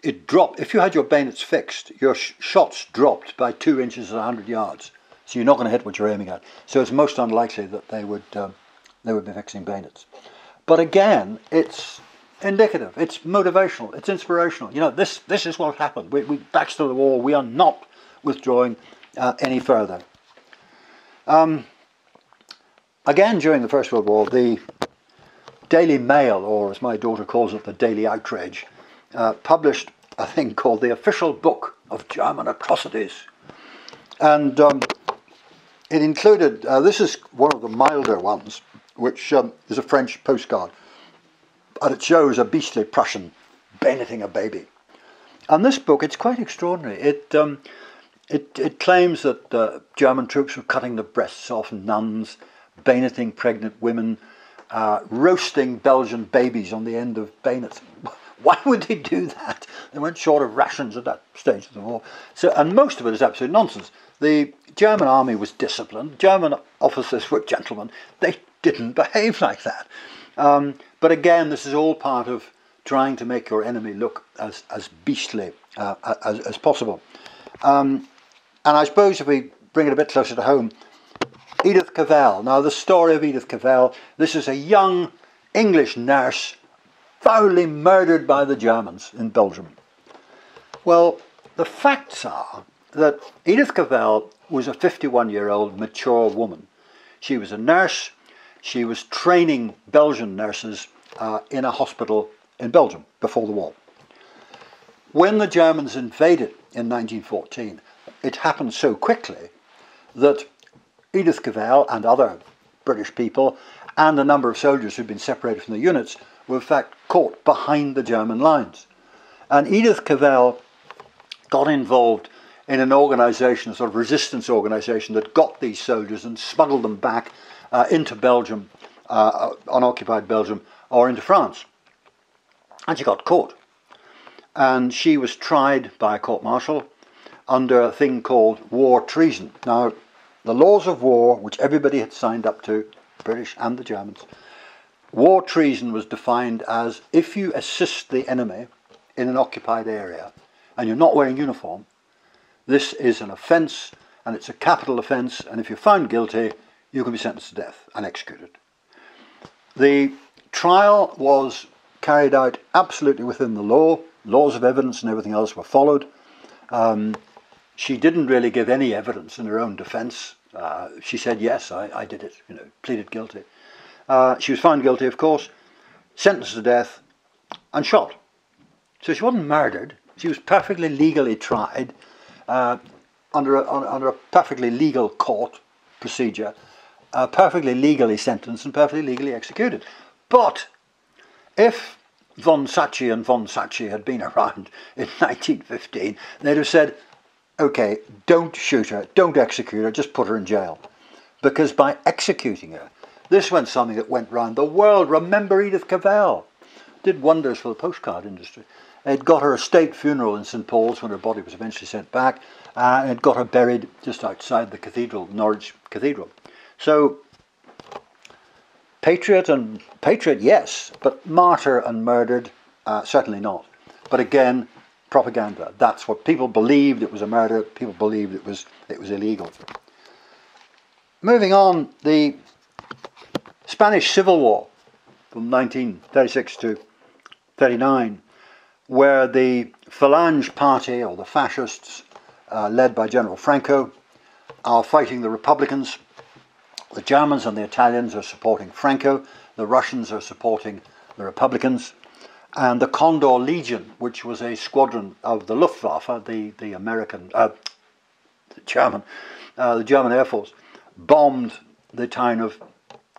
it dropped. If you had your bayonets fixed, your shots dropped by 2 inches at 100 yards. So you're not going to hit what you're aiming at. So it's most unlikely that they would be fixing bayonets. But again, it's indicative. It's motivational. It's inspirational. This is what happened. We backs to the wall. We are not withdrawing any further. Again, during the First World War, the Daily Mail, or as my daughter calls it, the Daily Outrage, published a thing called the Official Book of German Atrocities. And it included, this is one of the milder ones, which is a French postcard. And it shows a beastly Prussian bayoneting a baby. And this book, it's quite extraordinary. It claims that German troops were cutting the breasts off nuns, bayoneting pregnant women, roasting Belgian babies on the end of bayonets. Why would they do that? They weren't short of rations at that stage of the war. And most of it is absolute nonsense. The German army was disciplined. German officers were gentlemen. They didn't behave like that. But again, this is all part of trying to make your enemy look as beastly as possible. And I suppose if we bring it a bit closer to home, Edith Cavell. Now, the story of Edith Cavell, this is a young English nurse foully murdered by the Germans in Belgium. Well, the facts are that Edith Cavell was a 51-year-old mature woman. She was a nurse. She was training Belgian nurses in a hospital in Belgium before the war. When the Germans invaded in 1914, it happened so quickly that Edith Cavell and other British people and a number of soldiers who'd been separated from the units were in fact caught behind the German lines. And Edith Cavell got involved in an organisation, a sort of resistance organisation that got these soldiers and smuggled them back into Belgium, unoccupied Belgium, or into France. And she got caught. And she was tried by a court-martial under a thing called war treason. Now, the laws of war, which everybody had signed up to, British and the Germans. War treason was defined as if you assist the enemy in an occupied area and you're not wearing uniform, this is an offence and it's a capital offence, and if you're found guilty, you can be sentenced to death and executed. The trial was carried out absolutely within the law. Laws of evidence and everything else were followed. She didn't really give any evidence in her own defence. She said, yes, I did it, pleaded guilty. She was found guilty, of course, sentenced to death and shot. So she wasn't murdered. She was perfectly legally tried under a perfectly legal court procedure, perfectly legally sentenced and perfectly legally executed. But if von Saatchi and von Saatchi had been around in 1915, they'd have said, okay, don't shoot her, don't execute her, just put her in jail. Because by executing her, this went something that went round the world. Remember Edith Cavell? Did wonders for the postcard industry. It got her a state funeral in St Paul's when her body was eventually sent back, and it got her buried just outside the cathedral, Norwich Cathedral. So, patriot, yes, but martyr and murdered, certainly not. But again, propaganda. That's what people believed. It was a murder. People believed it was illegal. Moving on, the Spanish Civil War from 1936 to 39, where the Falange Party, or the fascists, led by General Franco, are fighting the Republicans. The Germans and the Italians are supporting Franco. The Russians are supporting the Republicans. And the Condor Legion, which was a squadron of the Luftwaffe, the German Air Force, bombed the town of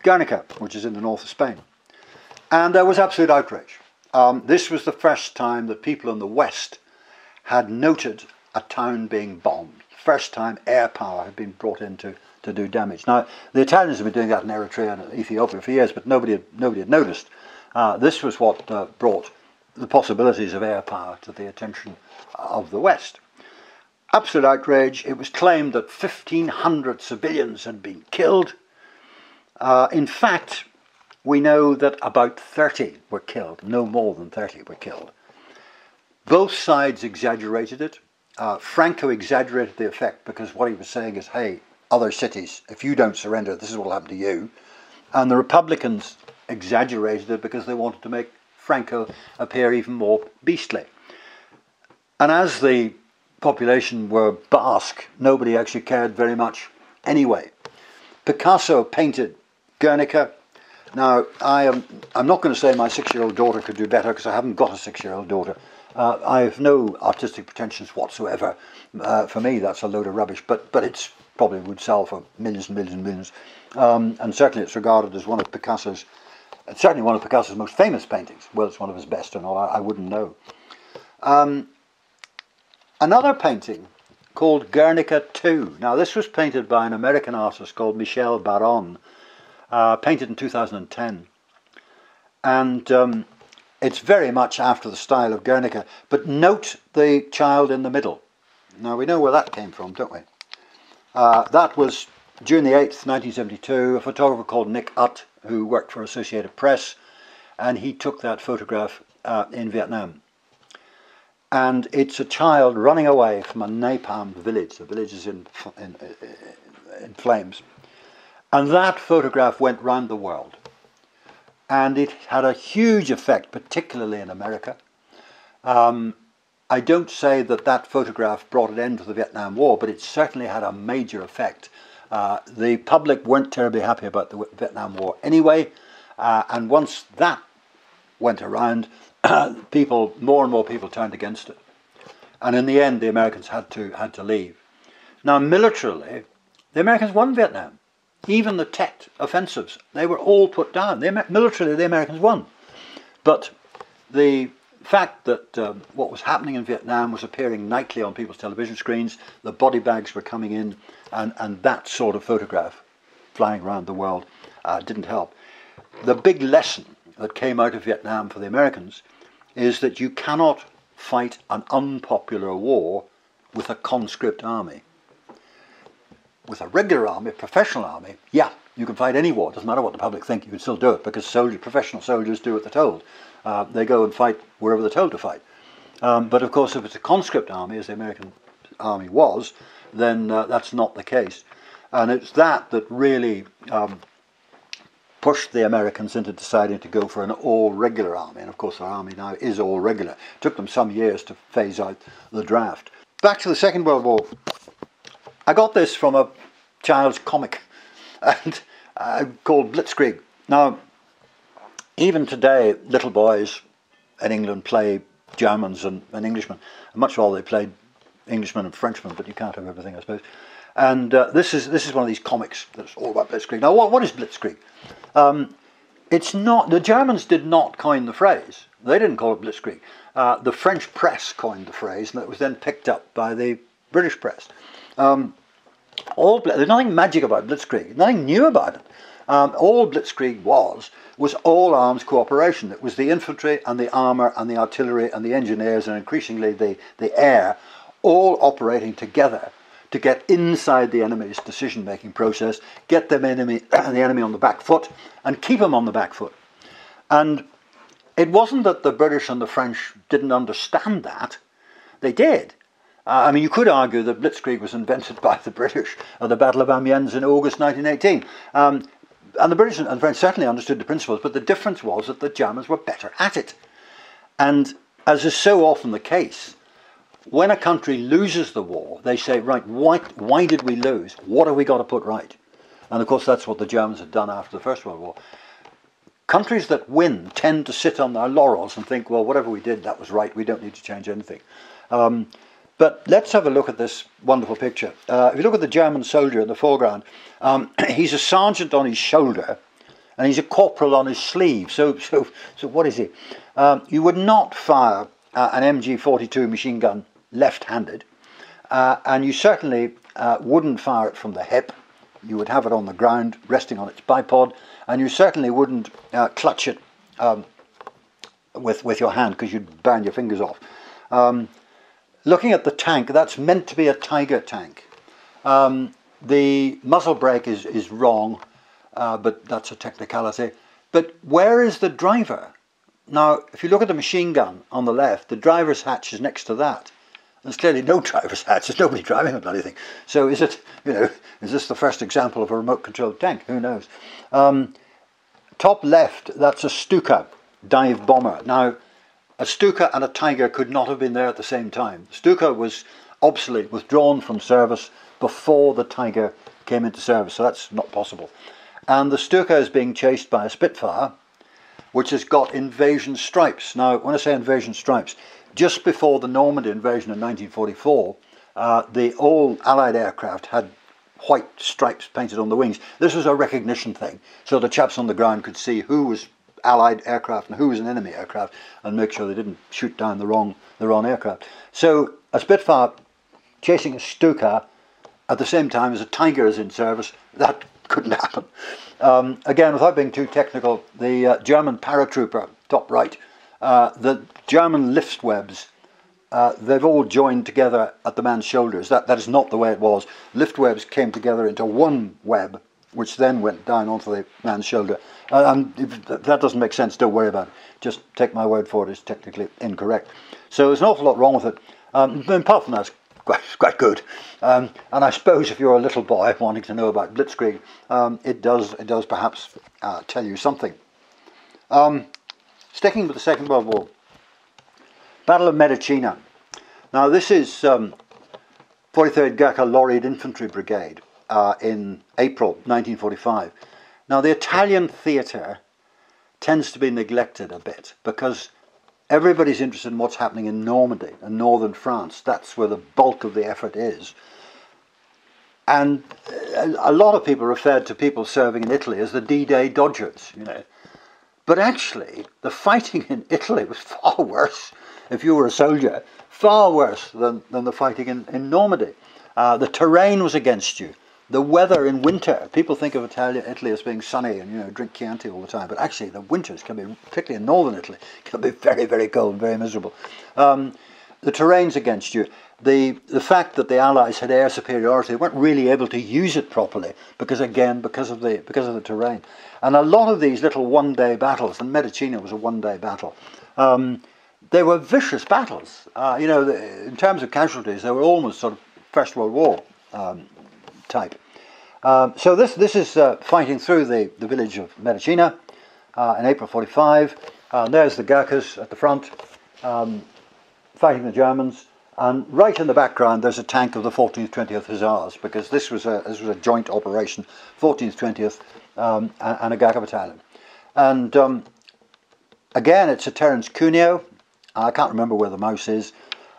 Guernica, which is in the north of Spain. And there was absolute outrage. This was the first time that people in the West had noted a town being bombed. First time air power had been brought in to do damage. Now, the Italians had been doing that in Eritrea and Ethiopia for years, but nobody had noticed. This was what brought the possibilities of air power to the attention of the West. Absolute outrage. It was claimed that 1,500 civilians had been killed. In fact, we know that about 30 were killed. No more than 30 were killed. Both sides exaggerated it. Franco exaggerated the effect because what he was saying is, hey, other cities, if you don't surrender, this is what will happen to you. And the Republicans exaggerated it because they wanted to make Franco appear even more beastly. And as the population were Basque, nobody actually cared very much anyway. Picasso painted Guernica. Now, I'm not going to say my 6-year-old daughter could do better because I haven't got a 6-year-old daughter. I have no artistic pretensions whatsoever. For me, that's a load of rubbish, but it probably would sell for millions and millions and millions. And certainly it's regarded as one of Picasso's most famous paintings. Well, it's one of his best or not, I wouldn't know. Another painting called Guernica II. Now, this was painted by an American artist called Michel Baron, painted in 2010. And it's very much after the style of Guernica. But note the child in the middle. Now, we know where that came from, don't we? That was June the 8th, 1972, a photographer called Nick Utt, who worked for Associated Press, and he took that photograph in Vietnam. And it's a child running away from a napalm village. The village is in flames. And that photograph went round the world. And it had a huge effect, particularly in America. I don't say that photograph brought an end to the Vietnam War, but it certainly had a major effect. The public weren't terribly happy about the Vietnam War anyway, and once that went around, more and more people turned against it. And in the end, the Americans had to leave. Now, militarily, the Americans won Vietnam. Even the Tet offensives, they were all put down. Militarily, the Americans won. But the fact that what was happening in Vietnam was appearing nightly on people's television screens, the body bags were coming in, and that sort of photograph flying around the world didn't help. The big lesson that came out of Vietnam for the Americans is that you cannot fight an unpopular war with a conscript army. with a regular army, a professional army, yeah, you can fight any war. It doesn't matter what the public think, you can still do it, because professional soldiers do what they're told. They go and fight wherever they're told to fight. But of course, if it's a conscript army, as the American army was, then that's not the case. And it's that really pushed the Americans into deciding to go for an all-regular army. And of course, our army now is all-regular. It took them some years to phase out the draft. Back to the Second World War. I got this from a child's comic and called Blitzkrieg. Now, even today, little boys in England play Germans and Englishmen. Much rather they played Englishmen and Frenchmen, but you can't have everything, I suppose. And this is one of these comics that's all about Blitzkrieg. Now, what is Blitzkrieg? It's not, the Germans did not coin the phrase. They didn't call it Blitzkrieg. The French press coined the phrase, and it was then picked up by the British press. There's nothing magic about Blitzkrieg, nothing new about it. All Blitzkrieg was all arms cooperation. It was the infantry and the armour and the artillery and the engineers and increasingly the air all operating together to get inside the enemy's decision-making process, get the enemy on the back foot and keep them on the back foot. And it wasn't that the British and the French didn't understand that. They did. I mean, you could argue that Blitzkrieg was invented by the British at the Battle of Amiens in August 1918. And the British and French certainly understood the principles, but the difference was that the Germans were better at it. And as is so often the case, when a country loses the war, they say, right, why did we lose? What have we got to put right? And of course, that's what the Germans had done after the First World War. Countries that win tend to sit on their laurels and think, well, whatever we did, that was right. We don't need to change anything. But let's have a look at this wonderful picture. If you look at the German soldier in the foreground, he's a sergeant on his shoulder and he's a corporal on his sleeve. So what is he? You would not fire an MG-42 machine gun left-handed, and you certainly wouldn't fire it from the hip. You would have it on the ground, resting on its bipod, and you certainly wouldn't clutch it with your hand, because you'd burn your fingers off. Looking at the tank, that's meant to be a Tiger tank. The muzzle brake is wrong, but that's a technicality. But where is the driver? Now, if you look at the machine gun on the left, the driver's hatch is next to that. There's clearly no driver's hatch. There's nobody driving a bloody thing. So is this the first example of a remote-controlled tank? Who knows? Top left, that's a Stuka dive bomber. Now, a Stuka and a Tiger could not have been there at the same time. Stuka was obsolete, withdrawn from service before the Tiger came into service, so that's not possible. And the Stuka is being chased by a Spitfire, which has got invasion stripes. Now, when I say invasion stripes, just before the Normandy invasion in 1944, the all Allied aircraft had white stripes painted on the wings. This was a recognition thing, so the chaps on the ground could see who was Allied aircraft and who was an enemy aircraft, and make sure they didn't shoot down the wrong aircraft. So a Spitfire chasing a Stuka at the same time as a Tiger is in service, that couldn't happen. Again, without being too technical, the German paratrooper, top right, the German lift webs, they've all joined together at the man's shoulders. That is not the way it was. Lift webs came together into one web, which then went down onto the man's shoulder. And if that doesn't make sense, don't worry about it. Just take my word for it, it's technically incorrect. So there's an awful lot wrong with it. Apart from that, it's quite good. And I suppose if you're a little boy wanting to know about Blitzkrieg, it does perhaps tell you something. Sticking with the Second World War, Battle of Medicina. Now this is 43rd Gurkha Lorried Infantry Brigade in April 1945. Now the Italian theatre tends to be neglected a bit because everybody's interested in what's happening in Normandy and northern France. That's where the bulk of the effort is. And a lot of people referred to people serving in Italy as the D-Day Dodgers, you know. But actually, the fighting in Italy was far worse, if you were a soldier, far worse than the fighting in Normandy. The terrain was against you. The weather in winter, people think of Italy as being sunny and, you know, drink Chianti all the time, but actually the winters can be, particularly in northern Italy, can be very, very cold and very miserable. the terrain's against you. The fact that the Allies had air superiority, they weren't really able to use it properly because of the terrain. And a lot of these little one-day battles, and Medicina was a one-day battle, they were vicious battles. In terms of casualties, they were almost sort of First World War type. So this is fighting through the village of Medicina in April 45. There's the Gurkhas at the front, fighting the Germans. And right in the background, there's a tank of the 14th, 20th Hussars, because this was a joint operation, 14th, 20th, and a Gurkha battalion. And again, it's a Terence Cuneo. I can't remember where the mouse is.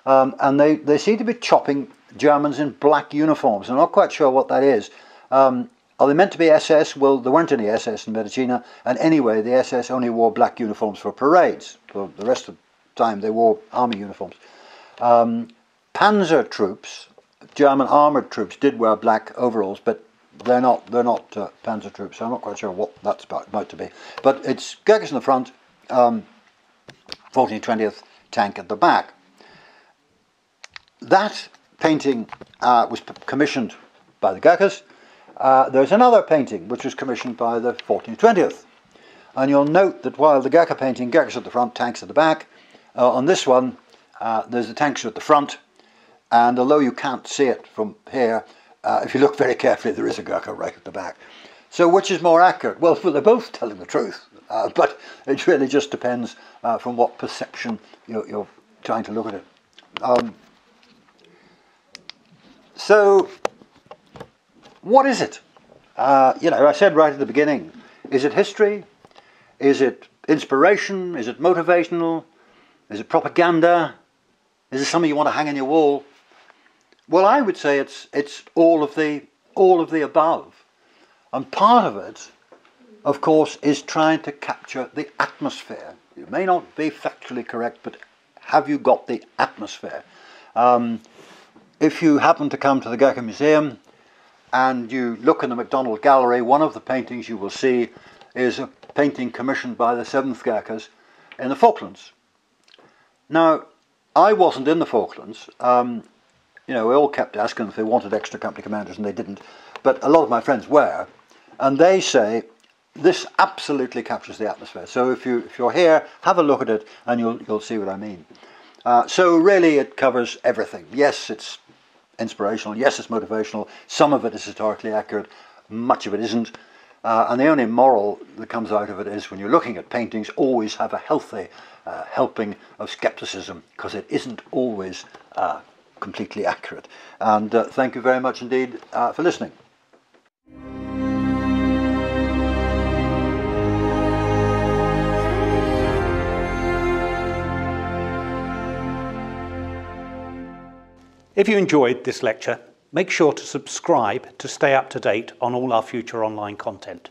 And they seem to be chopping Germans in black uniforms. I'm not quite sure what that is. Are they meant to be SS? Well, there weren't any SS in Medicina. And anyway, the SS only wore black uniforms for parades. For the rest of the time, they wore army uniforms. Panzer troops, German armoured troops, did wear black overalls, but they're not Panzer troops, so I'm not quite sure what that's about to be. But it's Gurkhas in the front, 14th, 20th tank at the back. That painting was commissioned by the Gurkhas. There's another painting which was commissioned by the 14th, 20th. And you'll note that while the Gurkha painting, Gurkhas at the front, tanks at the back, on this one, there's the tanks at the front, and although you can't see it from here, if you look very carefully, there is a Gurkha right at the back. So which is more accurate? Well, they're both telling the truth, but it really just depends from what perception you're trying to look at it. So, what is it? I said right at the beginning, is it history? Is it inspiration? Is it motivational? Is it propaganda? Is it something you want to hang on your wall? Well, I would say it's all of the above. And part of it, of course, is trying to capture the atmosphere. You may not be factually correct, but have you got the atmosphere? If you happen to come to the Gurkha Museum and you look in the MacDonald Gallery, one of the paintings you will see is a painting commissioned by the 7th Gurkhas in the Falklands. Now, I wasn't in the Falklands. We all kept asking if they wanted extra company commanders, and they didn't. But a lot of my friends were, and they say this absolutely captures the atmosphere. So if you're here, have a look at it, and you'll see what I mean. So really, it covers everything. Yes, it's inspirational. Yes, it's motivational. Some of it is historically accurate. Much of it isn't. And the only moral that comes out of it is when you're looking at paintings, always have a healthy helping of scepticism, because it isn't always completely accurate. And thank you very much indeed for listening. If you enjoyed this lecture, make sure to subscribe to stay up to date on all our future online content.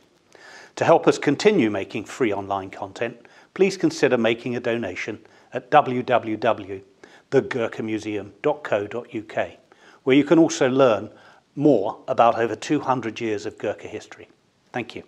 To help us continue making free online content, please consider making a donation at www.thegurkhamuseum.co.uk, where you can also learn more about over 200 years of Gurkha history. Thank you.